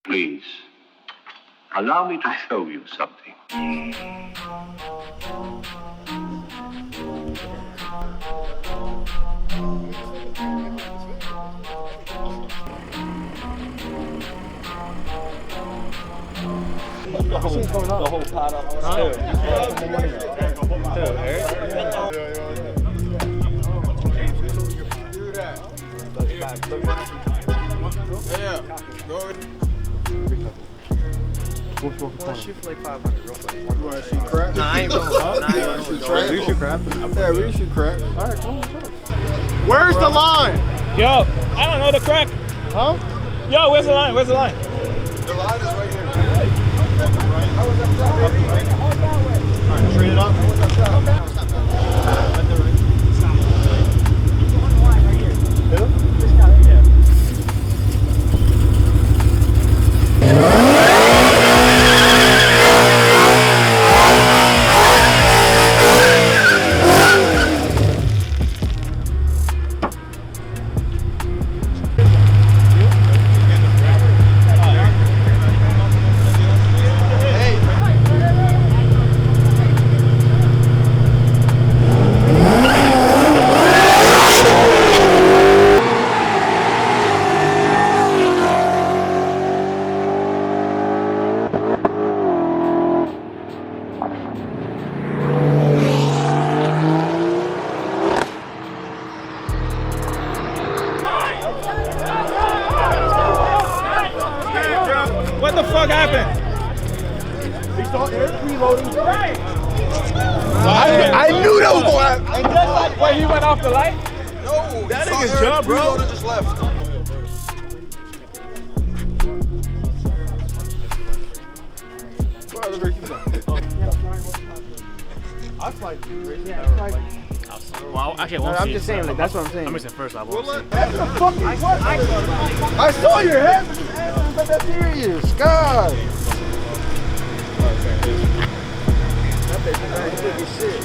Please, allow me to show you something. The whole pot on Yeah, go ahead. Shoot for like 500 real quick. You want to shoot crap? Nah, I ain't going. We shoot crap? Yeah, we shoot crap. Alright, come on. Where's the line? Yo, I don't know the crack. Huh? Yo, where's the line? Where's the line? The line is right here. Alright, straight it up. What the fuck happened? I knew that was going to happen. And just like when he went off the light? No, That nigga's jump, bro. Just left. Well, actually, I won't I'm just saying, like, that's what I'm saying. I'm missing first. I won't see. I saw your head, but that's serious. God. That bitch is shit.